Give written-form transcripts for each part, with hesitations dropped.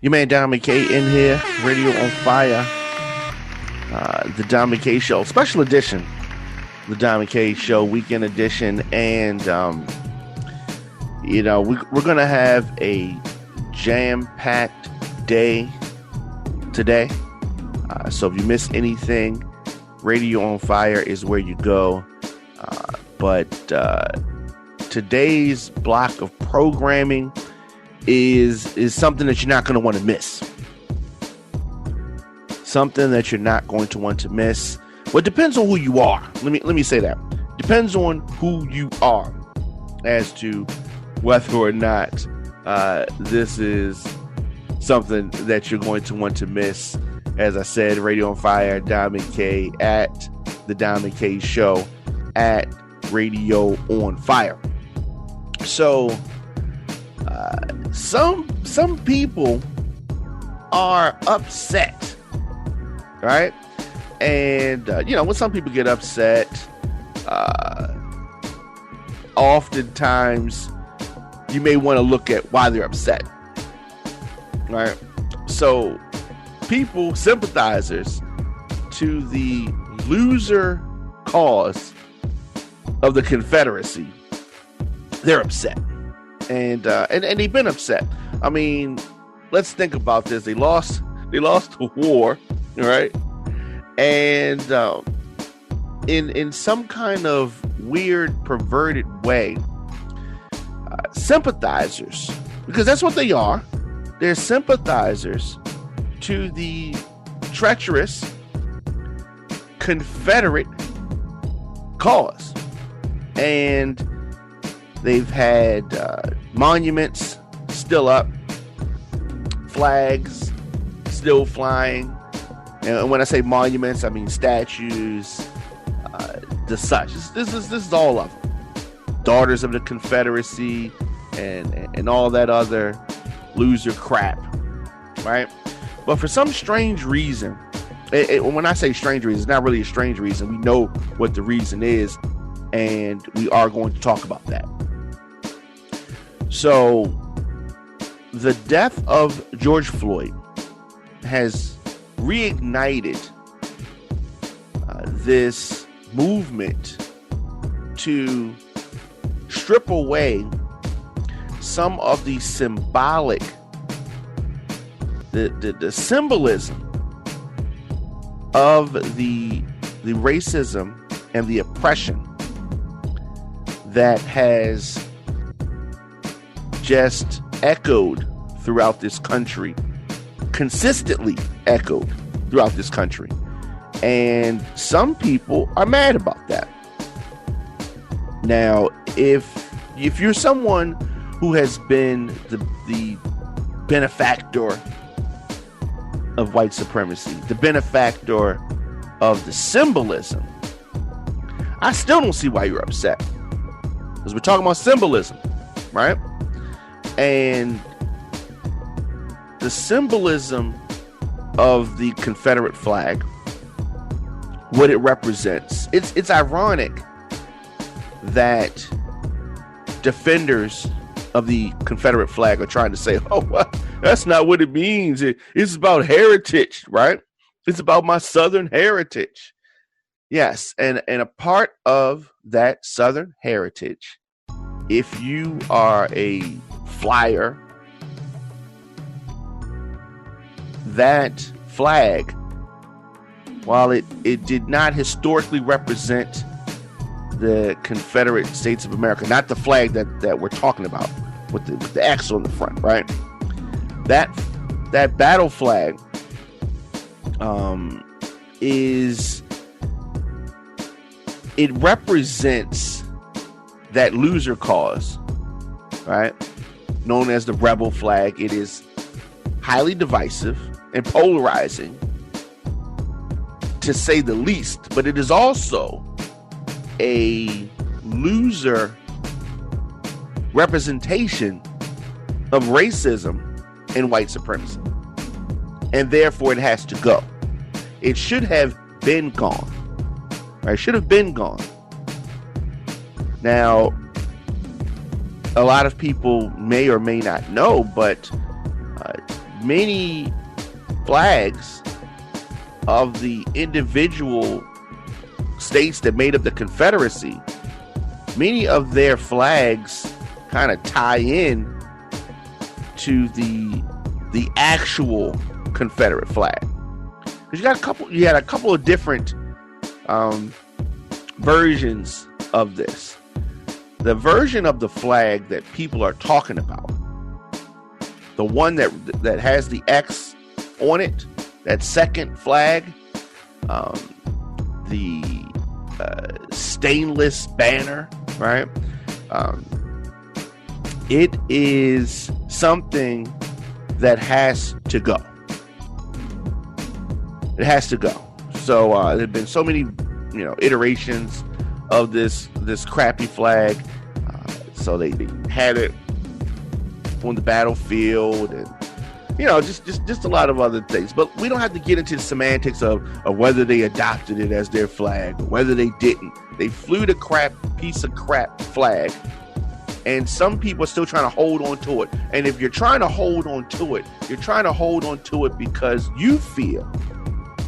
Your man Don McKay in here, Radio on Fire, the Don McKay Show, special edition, the Don McKay Show, weekend edition, and we're gonna have a jam-packed day today. So if you miss anything, Radio on Fire is where you go. But today's block of programming is something that you're not going to want to miss. Something that you're not going to want to miss. Well, it depends on who you are. Let me say that. Depends on who you are as to whether or not this is something that you're going to want to miss. As I said, Radio on Fire, Don McKay at the Don McKay Show at Radio on Fire. So some people are upset, right? And when some people get upset, oftentimes you may want to look at why they're upset, right? So people, sympathizers to the loser cause of the Confederacy, they're upset. And they've been upset. I mean, let's think about this. They lost the war, right? And in some kind of weird, perverted way, sympathizers, because that's what they are. They're sympathizers to the treacherous Confederate cause. And they've had monuments still up, flags still flying. And when I say monuments, I mean statues, the such. This is all of them. Daughters of the Confederacy and all that other loser crap, right? But for some strange reason, when I say strange reason, it's not really a strange reason. We know what the reason is, and we are going to talk about that. So, the death of George Floyd has reignited this movement to strip away some of the symbolic, the symbolism of the racism and the oppression that has just echoed throughout this country, consistently echoed throughout this country. And some people are mad about that. Now, if you're someone who has been the benefactor of white supremacy, the benefactor of the symbolism, I still don't see why you're upset. Because we're talking about symbolism, right? And the symbolism of the Confederate flag, what it represents, it's ironic that defenders of the Confederate flag are trying to say, oh, well, that's not what it means. It's about heritage, right? It's about my Southern heritage. Yes, and a part of that Southern heritage, if you are a flyer, that flag, while it did not historically represent the Confederate States of America, not the flag that we're talking about with the X on the front, right? That battle flag it represents that loser cause, right? Known as the rebel flag. It is highly divisive and polarizing, to say the least, but it is also a loser representation of racism and white supremacy. And therefore it has to go. It should have been gone. Right? Should have been gone. Now, a lot of people may or may not know, but many flags of the individual states that made up the Confederacy, many of their flags kind of tie in to the actual Confederate flag. Because you had a couple of different versions of this. The version of the flag that people are talking about, the one that has the X on it, that second flag, the stainless banner, right? It is something that has to go. It has to go. So there have been so many, iterations of this crappy flag. So they had it on the battlefield, and just a lot of other things. But we don't have to get into the semantics of whether they adopted it as their flag or whether they didn't. They flew the piece of crap flag, and some people are still trying to hold on to it. And if you're trying to hold on to it, you're trying to hold on to it because you feel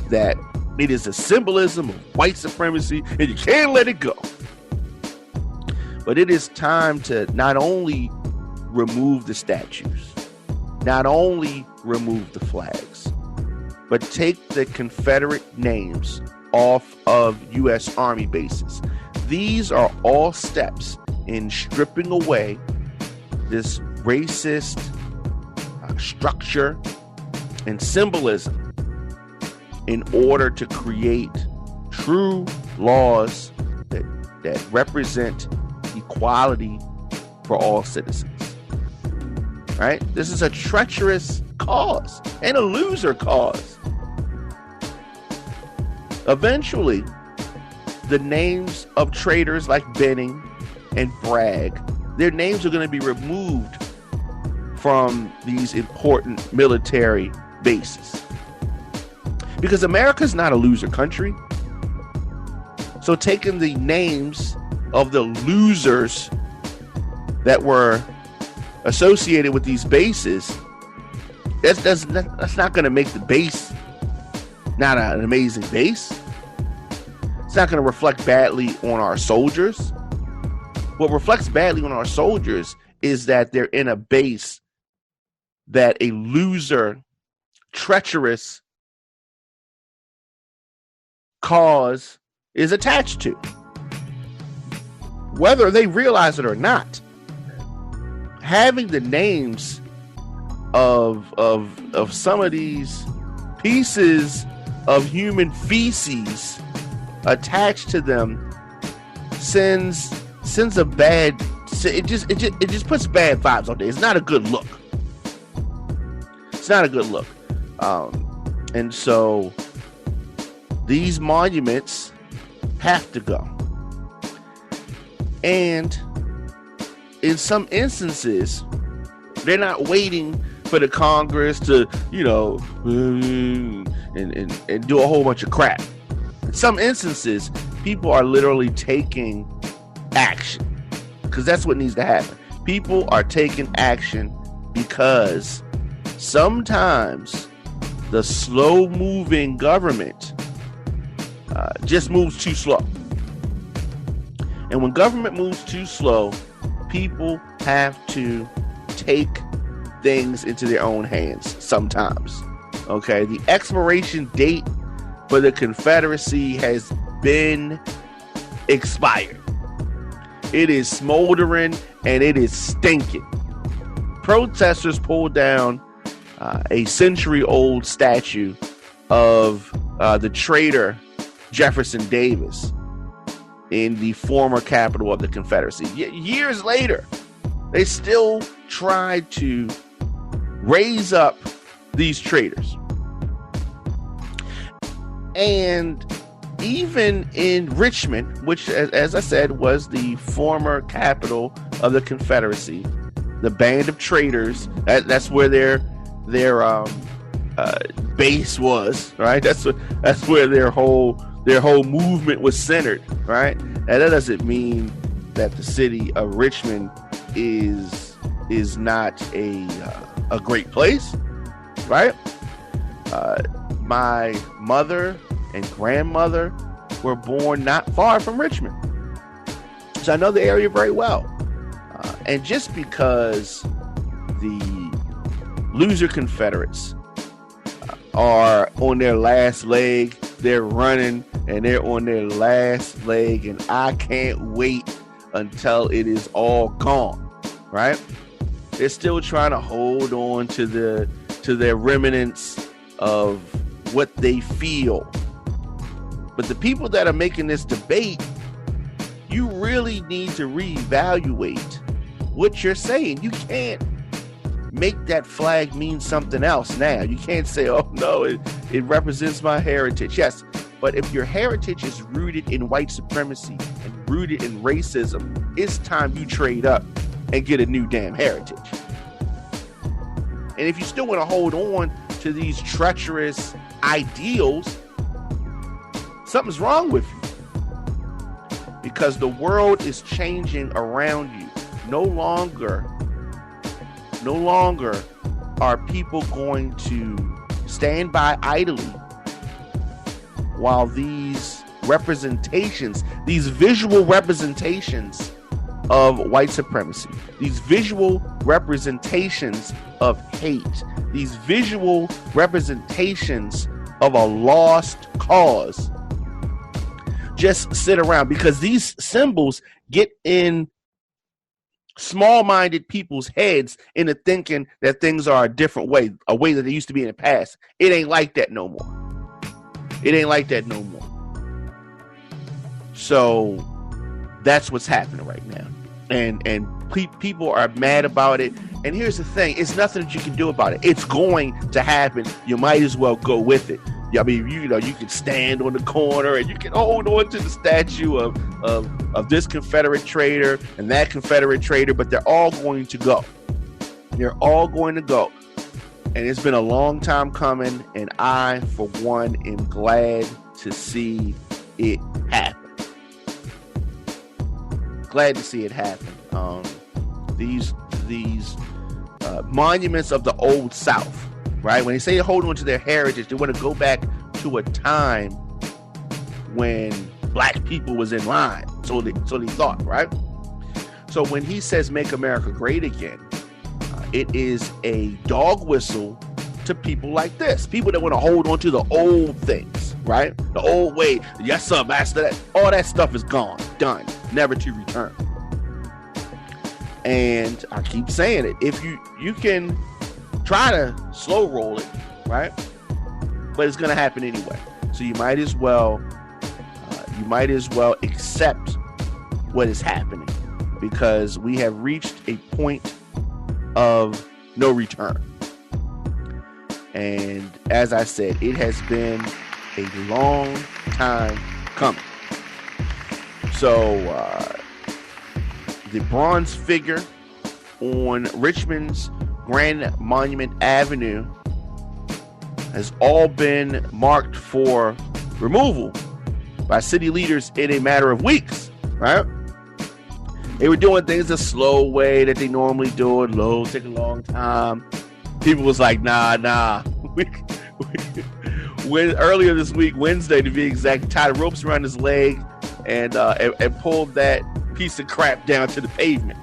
that it is a symbolism of white supremacy and you can't let it go. But it is time to not only remove the statues, not only remove the flags, but take the Confederate names off of U.S. Army bases. These are all steps in stripping away this racist structure and symbolism in order to create true laws that represent equality for all citizens. Right? This is a treacherous cause and a loser cause. Eventually, the names of traitors like Benning and Bragg, their names are going to be removed from these important military bases. Because America's not a loser country. So taking the names of the losers that were associated with these bases, that's not going to make the base not an amazing base. It's not going to reflect badly on our soldiers. What reflects badly on our soldiers is that they're in a base that a loser, treacherous cause is attached to, whether they realize it or not. Having the names of some of these pieces of human feces attached to them sends a bad. It just puts bad vibes out there. It's not a good look. It's not a good look. And so these monuments have to go. And in some instances, they're not waiting for the Congress to, and do a whole bunch of crap. In some instances, people are literally taking action, because that's what needs to happen. People are taking action because sometimes the slow-moving government just moves too slow. And when government moves too slow, people have to take things into their own hands sometimes. Okay, the expiration date for the Confederacy has been expired. It is smoldering and it is stinking. Protesters pulled down a century-old statue of the traitor Jefferson Davis in the former capital of the Confederacy. Years later, they still tried to raise up these traitors. And even in Richmond, which, as I said, was the former capital of the Confederacy, the band of traitors, that's where their base was, right? That's where their whole movement was centered, right? And that doesn't mean that the city of Richmond is not a great place. right? My mother and grandmother were born not far from Richmond, so I know the area very well. And just because the loser Confederates are on their last leg, they're running and they're on their last leg, and I can't wait until it is all gone, right? They're still trying to hold on to their remnants of what they feel. But the people that are making this debate, you really need to reevaluate what you're saying. You can't make that flag mean something else now. You can't say, oh no, it represents my heritage. Yes, but if your heritage is rooted in white supremacy and rooted in racism, it's time you trade up and get a new damn heritage. And if you still want to hold on to these treacherous ideals, something's wrong with you. Because the world is changing around you. No longer are people going to stand by idly while these representations, these visual representations of white supremacy, these visual representations of hate, these visual representations of a lost cause just sit around, because these symbols get in small-minded people's heads into thinking that things are a different way, a way that they used to be in the past. It ain't like that no more. It ain't like that no more. So that's what's happening right now. And people are mad about it. And here's the thing, it's nothing that you can do about it. It's going to happen. You might as well go with it. I mean, you can stand on the corner and you can hold on to the statue of this Confederate traitor and that Confederate traitor, but they're all going to go. They're all going to go. And it's been a long time coming, and I, for one, am glad to see it happen. Glad to see it happen. These monuments of the Old South, right? When they say they hold on to their heritage, they want to go back to a time when black people was in line. So they thought, right? So when he says "Make America Great Again," it is a dog whistle to people like this. People that want to hold on to the old things, right? The old way. Yes, sir, master. That all that stuff is gone, done, never to return. And I keep saying it. If you can try to slow roll it, right? But it's going to happen anyway. So you might as well accept what is happening, because we have reached a point of no return. And as I said, it has been a long time coming. So the bronze figure on Richmond's Grand Monument Avenue has all been marked for removal by city leaders in a matter of weeks, right? They were doing things a slow way that they normally do it, low, take a long time. People was like, nah. When earlier this week, Wednesday to be exact, tied ropes around his leg and pulled that piece of crap down to the pavement.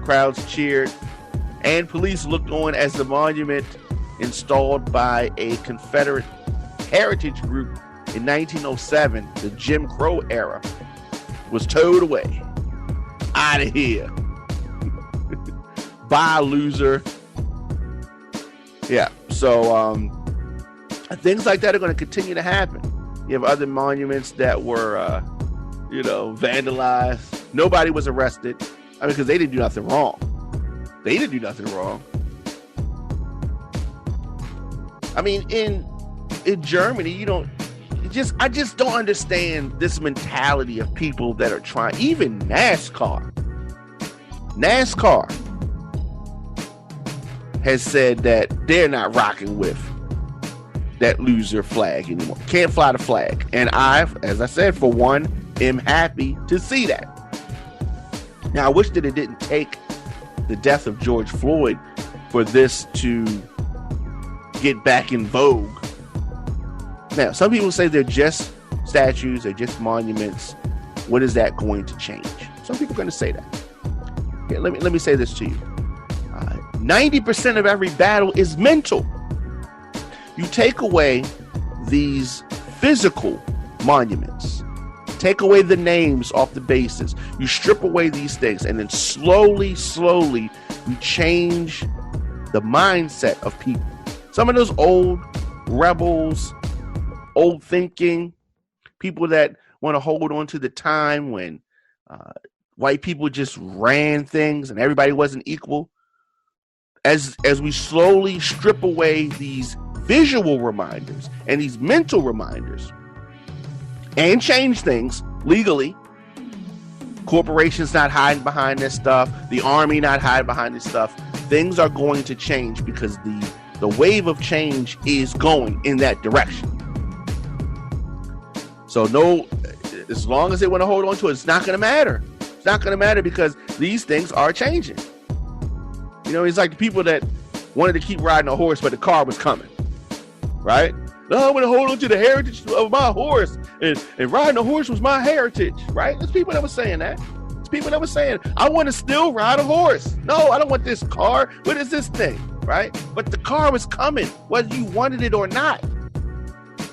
Crowds cheered, and police looked on as the monument installed by a Confederate heritage group in 1907, the Jim Crow era, was towed away. Out of here. Bye, loser. Yeah, so things like that are going to continue to happen. You have other monuments that were, vandalized. Nobody was arrested. I mean, because they didn't do nothing wrong. I mean, in Germany, I just don't understand this mentality of people that are trying. Even NASCAR has said that they're not rocking with that loser flag anymore. Can't fly the flag. And I, as I said, for one, am happy to see that. Now, I wish that it didn't take the death of George Floyd for this to get back in vogue. Now, some people say they're just statues, they're just monuments. What is that going to change? Some people are going to say that. Okay, let me say this to you. 90% of every battle is mental. You take away these physical monuments, take away the names off the bases, you strip away these things, and then slowly you change the mindset of people. Some of those old rebels, old thinking, people that want to hold on to the time when white people just ran things and everybody wasn't equal. As we slowly strip away these visual reminders and these mental reminders and change things legally, corporations not hiding behind this stuff, the army not hiding behind this stuff, things are going to change because the wave of change is going in that direction. So no, as long as they want to hold on to it, it's not going to matter. It's not going to matter because these things are changing. You know, it's like the people that wanted to keep riding a horse, but the car was coming, right? No, I want to hold on to the heritage of my horse, and riding a horse was my heritage, right? There's people that were saying that. There's people that were saying, I want to still ride a horse. No, I don't want this car. What is this thing, right? But the car was coming, whether you wanted it or not.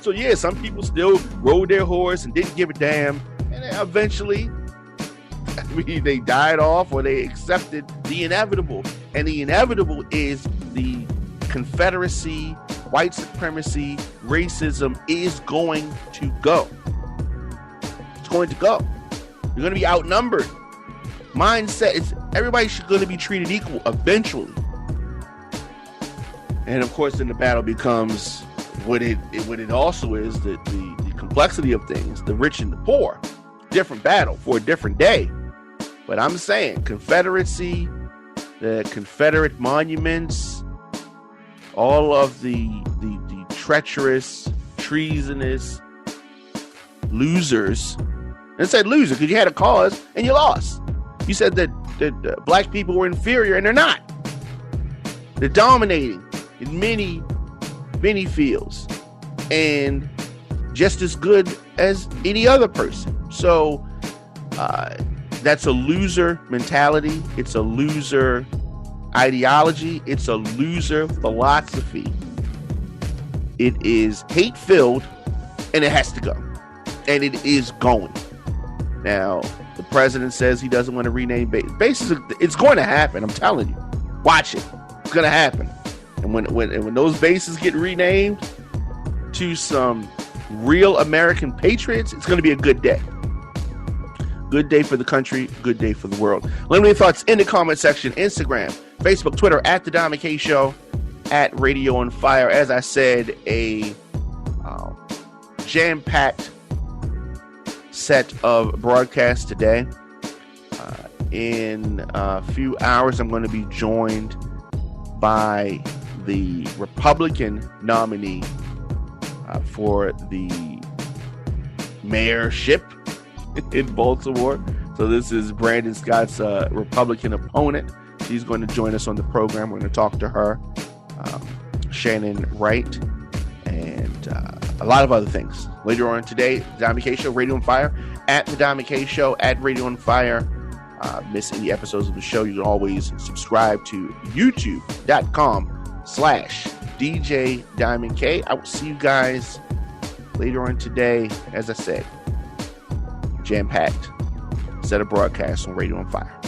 So yeah, some people still rode their horse and didn't give a damn, and then eventually they died off or they accepted the inevitable. And the inevitable is the Confederacy, white supremacy, racism is going to go. It's going to go. You're going to be outnumbered. Mindset is everybody's going to be treated equal eventually. And of course, then the battle becomes what it also is, the complexity of things, the rich and the poor. Different battle for a different day. But I'm saying Confederacy, the Confederate monuments, all of the treacherous, treasonous losers. And I said loser because you had a cause and you lost. You said that black people were inferior, and they're not. They're dominating in many fields and just as good as any other person. So that's a loser mentality. It's a loser ideology. It's a loser philosophy. It is hate-filled, and it has to go. And it is going. Now, the president says he doesn't want to rename bases. It's going to happen. I'm telling you. Watch it. It's going to happen. And when those bases get renamed to some real American patriots, it's going to be a good day. Good day for the country. Good day for the world. Let me know your thoughts in the comment section. Instagram, Facebook, Twitter, at The Dom McKay Show, at Radio on Fire. As I said, a jam-packed set of broadcasts today. In a few hours, I'm going to be joined by the Republican nominee for the mayorship in Baltimore. So this is Brandon Scott's Republican opponent. She's going to join us on the program. We're going to talk to her, Shannon Wright, and a lot of other things. Later on today, The Dom McKay Show, Radio on Fire, at The Dom McKay Show, at Radio on Fire. Miss any episodes of the show, you can always subscribe to youtube.com/DJ Diamond K. I will see you guys later on today. As I said, jam-packed set of broadcasts on Radio on Fire.